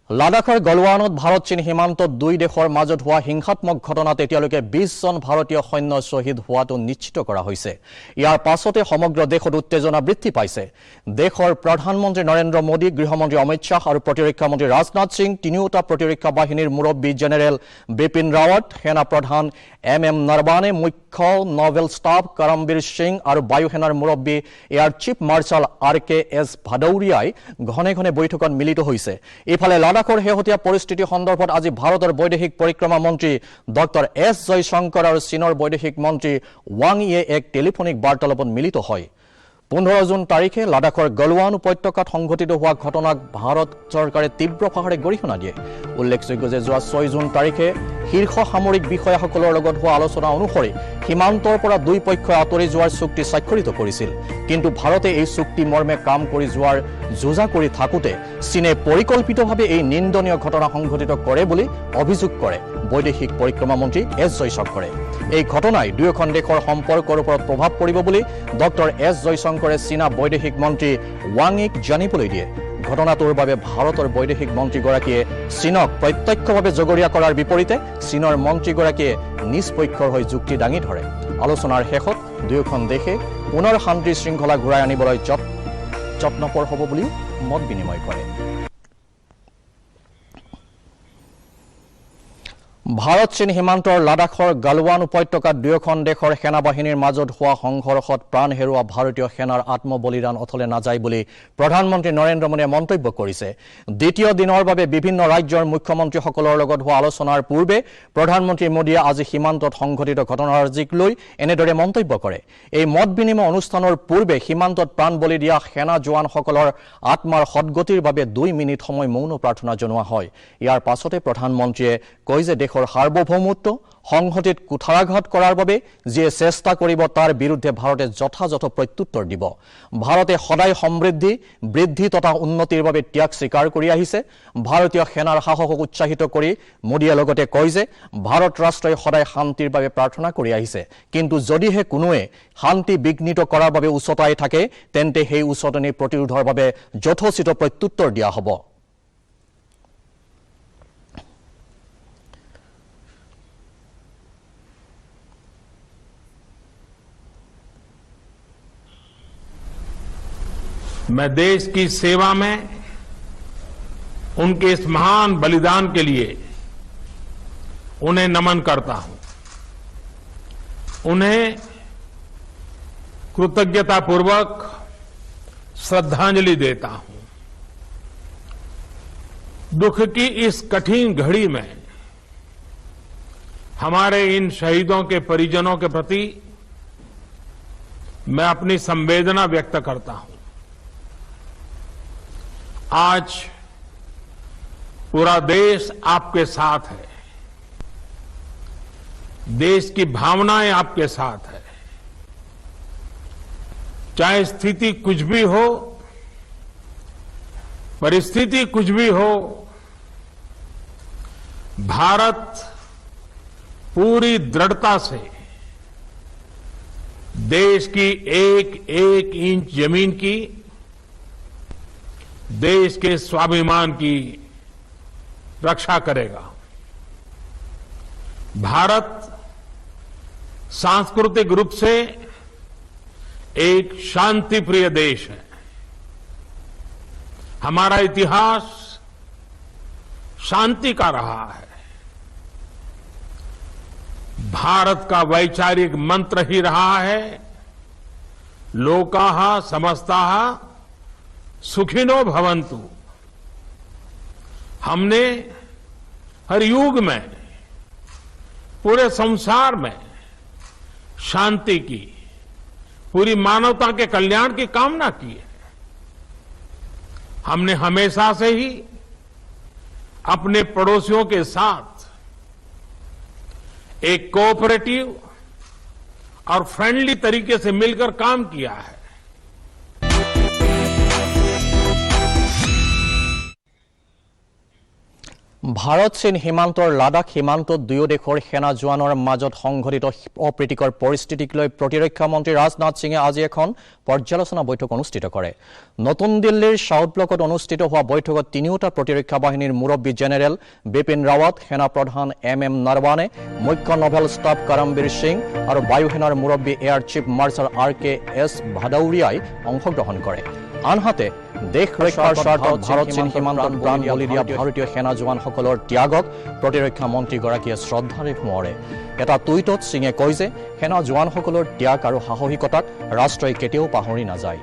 লাডাখৰ গলৱানত ভাৰত চীন সীমান্তত দুই দেশৰ মাজত হোৱা হিংসাত্মক ঘটনাত এতিয়ালৈকে 20 জন ভাৰতীয় সৈন্য শ্বহীদ হোৱাটো নিশ্চিত কৰা হৈছে। ইয়াৰ পাছতে সমগ্ৰ দেশত উত্তেজনা বৃদ্ধি পাইছে। দেশৰ প্ৰধানমন্ত্ৰী নৰেন্দ্ৰ মোদী, গৃহমন্ত্ৰী অমিত শ্বাহ আৰু প্ৰতিৰক্ষা মন্ত্ৰী ৰাজনাথ সিং, তিনিওটা প্ৰতিৰক্ষা বাহিনীৰ মুৰব্বী জেনেৰেল বিপিন ৰাৱত, সেনা প্ৰধান MM নৰৱানে, মুখ্য নভেল ষ্টাফ কৰমবীৰ সিং আৰু বায়ু সেনাৰ মুৰব্বী এয়াৰ চিফ মাৰ্শ্বাল RKS ভাদৌৰিয়াই ঘনে ঘনে বৈঠকত মিলিত হৈছে। ইফালে লাডাখৰ শেহতীয়া পৰিস্থিতি সন্দৰ্ভত আজি ভাৰতৰ বৈদেশিক পৰিক্ৰমা মন্ত্ৰী ডক্টৰ S জয়শংকৰ আৰু চীনৰ বৈদেশিক মন্ত্ৰী ৱাং ইয়ে এক টেলিফোনিক বাৰ্তালাপত মিলিত হয়। 15 জুন তাৰিখে লাডাখৰ গলৱান উপত্যকাত সংঘটিত হোৱা ঘটনাক ভাৰত চৰকাৰে তীব্ৰ ভাষাৰে গৰিহণা দিয়ে। উল্লেখযোগ্য যে যোৱা 6 জুন তাৰিখে শীৰ্ষ সামৰিক বিষয়াসকলৰ লগত হোৱা আলোচনা অনুসৰি সীমান্তৰ পৰা দুই পক্ষই আঁতৰি যোৱাৰ চুক্তি স্বাক্ষৰিত কৰিছিল। কিন্তু ভাৰতে এই চুক্তি মৰ্মে কাম কৰি যোৱাৰ যোজা কৰি থাকোঁতে চীনে পৰিকল্পিতভাৱে এই নিন্দনীয় ঘটনা সংঘটিত কৰে বুলি অভিযোগ কৰে বৈদেশিক পৰিক্ৰমা মন্ত্ৰী S জয়শংকৰে। এই ঘটনাই দুয়োখন দেশৰ সম্পৰ্কৰ ওপৰত প্ৰভাৱ পৰিব বুলি ডক্টৰ S জয়শংকৰে চীনা বৈদেশিক মন্ত্ৰী ৱাংক জানিবলৈ দিয়ে। ঘটনাটোৰ বাবে ভাৰতৰ বৈদেশিক মন্ত্ৰীগৰাকীয়ে চীনক প্ৰত্যক্ষভাৱে জগৰীয়া কৰাৰ বিপৰীতে চীনৰ মন্ত্ৰীগৰাকীয়ে নিজ পক্ষৰ হৈ যুক্তি দাঙি ধৰে। আলোচনাৰ শেষত দুয়োখন দেশে পুনৰ শান্তি শৃংখলা ঘূৰাই আনিবলৈ যত্নপৰ হ'ব বুলিও মত বিনিময় কৰে। ভাৰত চীন সীমান্তৰ লাডাখৰ গালৱান উপত্যকাত দুয়োখন দেশৰ সেনাবাহিনীৰ মাজত হোৱা সংঘৰ্ষত প্ৰাণ হেৰুওৱা ভাৰতীয় সেনাৰ আত্মবলিদান অথলে নাযায় বুলি প্ৰধানমন্ত্ৰী নৰেন্দ্ৰ মোদীয়ে মন্তব্য কৰিছে। দ্বিতীয় দিনৰ বাবে বিভিন্ন ৰাজ্যৰ মুখ্যমন্ত্ৰীসকলৰ লগত হোৱা আলোচনাৰ পূৰ্বে প্ৰধানমন্ত্ৰী মোদীয়ে আজি সীমান্তত সংঘটিত ঘটনাৰাজিক লৈ এনেদৰে মন্তব্য কৰে। এই মত বিনিময় অনুষ্ঠানৰ পূৰ্বে সীমান্তত প্ৰাণ বলি দিয়া সেনা জোৱানসকলৰ আত্মাৰ সদ্গতিৰ বাবে 2 মিনিট সময় মৌন প্ৰাৰ্থনা জনোৱা হয়। ইয়াৰ পাছতে প্ৰধানমন্ত্ৰীয়ে কয় যে দেশৰ সাৰ্বভৌমত্ব সংহতিত কুঠাৰাঘাত কৰাৰ বাবে যিয়ে চেষ্টা কৰিব তাৰ বিৰুদ্ধে ভাৰতে যথাযথ প্ৰত্যুত্তৰ দিব। ভাৰতে সদায় সমৃদ্ধি, বৃদ্ধি তথা উন্নতিৰ বাবে ত্যাগ স্বীকাৰ কৰি আহিছে। ভাৰতীয় সেনাৰ সাহসক উৎসাহিত কৰি মোদীয়ে লগতে কয় যে ভাৰত ৰাষ্ট্ৰই সদায় শান্তিৰ বাবে প্ৰাৰ্থনা কৰি আহিছে, কিন্তু যদিহে কোনোৱে শান্তি বিঘ্নিত কৰাৰ বাবে উচতাই থাকে তেন্তে সেই উচতনি প্ৰতিৰোধৰ বাবে যথোচিত প্ৰত্যুত্তৰ দিয়া হ'ব। मैं देश की सेवा में उनके इस महान बलिदान के लिए उन्हें नमन करता हूं, उन्हें कृतज्ञतापूर्वक श्रद्धांजलि देता हूं। दुख की इस कठिन घड़ी में हमारे इन शहीदों के परिजनों के प्रति मैं अपनी संवेदना व्यक्त करता हूं। आज पूरा देश आपके साथ है, देश की भावनाएं आपके साथ है। चाहे स्थिति कुछ भी हो, परिस्थिति कुछ भी हो, भारत पूरी दृढ़ता से देश की एक एक इंच जमीन की, देश के स्वाभिमान की रक्षा करेगा। भारत सांस्कृतिक रूप से एक शांति प्रिय देश है। हमारा इतिहास शांति का रहा है। भारत का वैचारिक मंत्र ही रहा है, लोकाः समस्ताः सुखिनो भवन्तु। हमने हर युग में, पूरे संसार में शांति की, पूरी मानवता के कल्याण की कामना की है। हमने हमेशा से ही अपने पड़ोसियों के साथ एक कोऑपरेटिव और फ्रेंडली तरीके से मिलकर काम किया है। ভাৰত চীন সীমান্তৰ লাডাখ সীমান্তত দুয়ো দেশৰ সেনা জোৱানৰ মাজত সংঘটিত অপ্ৰীতিকৰ পৰিস্থিতিক লৈ প্ৰতিৰক্ষা মন্ত্ৰী ৰাজনাথ সিঙে আজি এখন পৰ্যালোচনা বৈঠক অনুষ্ঠিত কৰে নতুন দিল্লীৰ সাউথ ব্লকত অনুষ্ঠিত হোৱা বৈঠকত তিনিওটা প্ৰতিৰক্ষা বাহিনীৰ মুৰব্বী জেনেৰেল বিপিন ৰাৱাট সেনা প্ৰধান এম নাৰৱানে মুখ্য নভেল ষ্টাফ কৰমবীৰ সিং আৰু বায়ু সেনাৰ মুৰব্বী এয়াৰ চিফ মাৰ্শ্বাল RKS ভাদৌৰিয়াই অংশগ্ৰহণ কৰে আনহাতে দেশ ৰক্ষাৰ স্বাৰ্থত ভাৰত চীন সীমান্তত প্ৰাণ বলি দিয়া ভাৰতীয় সেনা জোৱানসকলৰ ত্যাগক প্ৰতিৰক্ষা মন্ত্ৰীগৰাকীয়ে শ্ৰদ্ধাৰে সোঁৱৰে এটা টুইটত সিঙে কয় যে সেনা জোৱানসকলৰ ত্যাগ আৰু সাহসিকতাক ৰাষ্ট্ৰই কেতিয়াও পাহৰি নাযায়